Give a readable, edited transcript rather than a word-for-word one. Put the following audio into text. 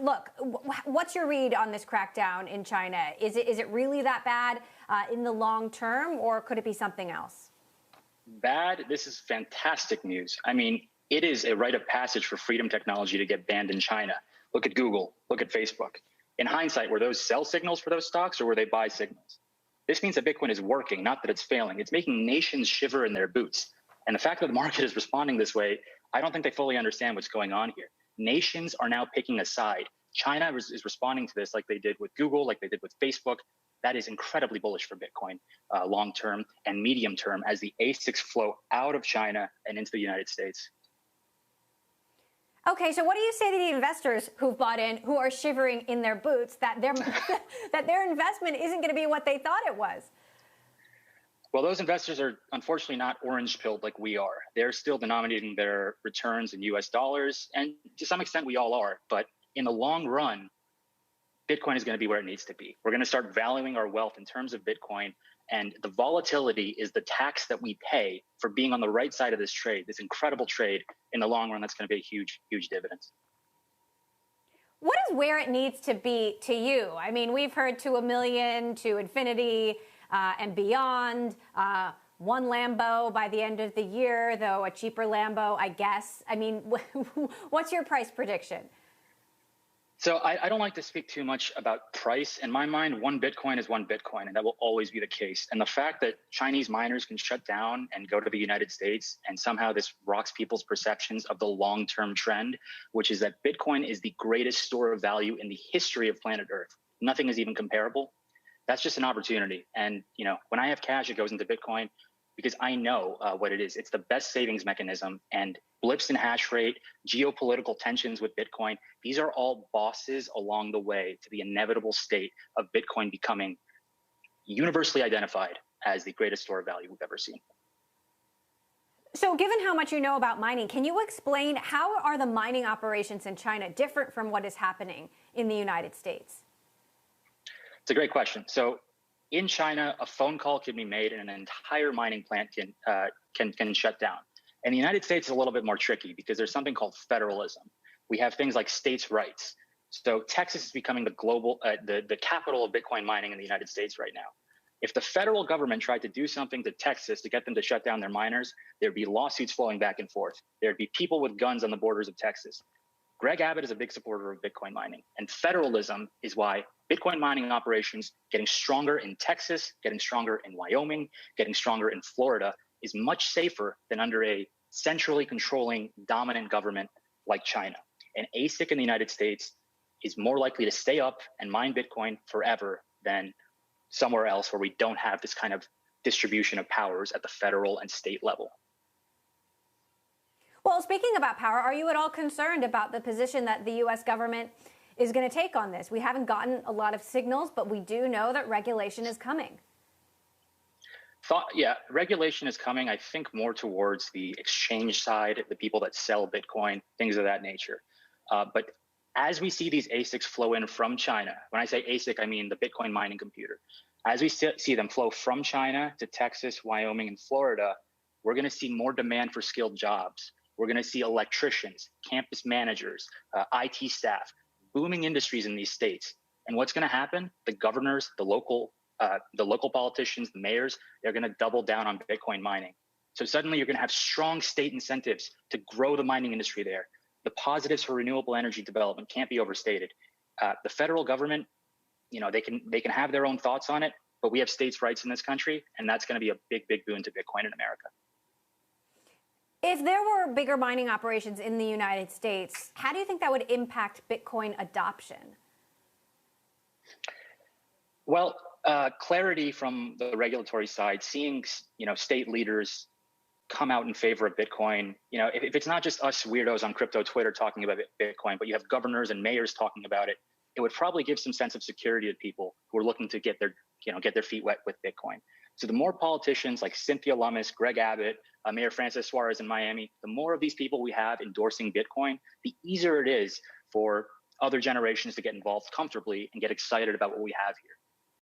Look, what's your read on this crackdown in China? Is it really that bad in the long term, or could it be something else? Bad? This is fantastic news. I mean, it is a rite of passage for freedom technology to get banned in China. Look at Google, look at Facebook. In hindsight, were those sell signals for those stocks or were they buy signals? This means that Bitcoin is working, not that it's failing. It's making nations shiver in their boots. And the fact that the market is responding this way, I don't think they fully understand what's going on here. Nations are now picking a side. China is responding to this like they did with Google, like they did with Facebook. That is incredibly bullish for Bitcoin long term and medium term as the ASICs flow out of China and into the United States. Okay, so what do you say to the investors who've bought in, who are shivering in their boots, that their that their investment isn't going to be what they thought it was? Well, those investors are unfortunately not orange-pilled like we are. They're still denominating their returns in US dollars, and to some extent we all are. But in the long run, Bitcoin is going to be where it needs to be. We're going to start valuing our wealth in terms of Bitcoin, and the volatility is the tax that we pay for being on the right side of this trade, this incredible trade. In the long run, that's going to be a huge, huge dividends. What is where it needs to be to you? I mean, we've heard to a million, to infinity, and beyond. One Lambo by the end of the year, though a cheaper Lambo, I guess. I mean, what's your price prediction? So I don't like to speak too much about price. In my mind, one Bitcoin is one Bitcoin, and that will always be the case. And the fact that Chinese miners can shut down and go to the United States, and somehow this rocks people's perceptions of the long-term trend, which is that Bitcoin is the greatest store of value in the history of planet Earth. Nothing is even comparable. That's just an opportunity. And when I have cash, it goes into Bitcoin because I know what it is. It's the best savings mechanism, and blips in hash rate, geopolitical tensions with Bitcoin, these are all bosses along the way to the inevitable state of Bitcoin becoming universally identified as the greatest store of value we've ever seen. So given how much you know about mining, can you explain how are the mining operations in China different from what is happening in the United States? It's a great question. So in China, a phone call can be made and an entire mining plant can shut down. And the United States is a little bit more tricky because there's something called federalism. We have things like states' rights. So Texas is becoming the global, the capital of Bitcoin mining in the United States right now. If the federal government tried to do something to Texas to get them to shut down their miners, there'd be lawsuits flowing back and forth. There'd be people with guns on the borders of Texas. Greg Abbott is a big supporter of Bitcoin mining, and federalism is why Bitcoin mining operations getting stronger in Texas, getting stronger in Wyoming, getting stronger in Florida is much safer than under a centrally controlling dominant government like China. An ASIC in the United States is more likely to stay up and mine Bitcoin forever than somewhere else where we don't have this kind of distribution of powers at the federal and state level. Well, speaking about power, are you at all concerned about the position that the U.S. government is going to take on this? We haven't gotten a lot of signals, but we do know that regulation is coming. Yeah, regulation is coming, I think, more towards the exchange side, the people that sell Bitcoin, things of that nature. But as we see these ASICs flow in from China, when I say ASIC, I mean the Bitcoin mining computer. As we see them flow from China to Texas, Wyoming, and Florida, we're going to see more demand for skilled jobs. We're going to see electricians, campus managers, IT staff, booming industries in these states. And what's going to happen? The governors, the local politicians, the mayors, they're going to double down on Bitcoin mining. So suddenly you're going to have strong state incentives to grow the mining industry there. The positives for renewable energy development can't be overstated. The federal government, they can have their own thoughts on it, but we have states' rights in this country, and that's going to be a big, big boon to Bitcoin in America. If there were bigger mining operations in the United States, how do you think that would impact Bitcoin adoption? Well, clarity from the regulatory side, seeing state leaders come out in favor of Bitcoin. If it's not just us weirdos on crypto Twitter talking about Bitcoin, but you have governors and mayors talking about it, it would probably give some sense of security to people who are looking to get their feet wet with Bitcoin. So the more politicians like Cynthia Lummis, Greg Abbott, Mayor Francis Suarez in Miami, the more of these people we have endorsing Bitcoin, the easier it is for other generations to get involved comfortably and get excited about what we have here.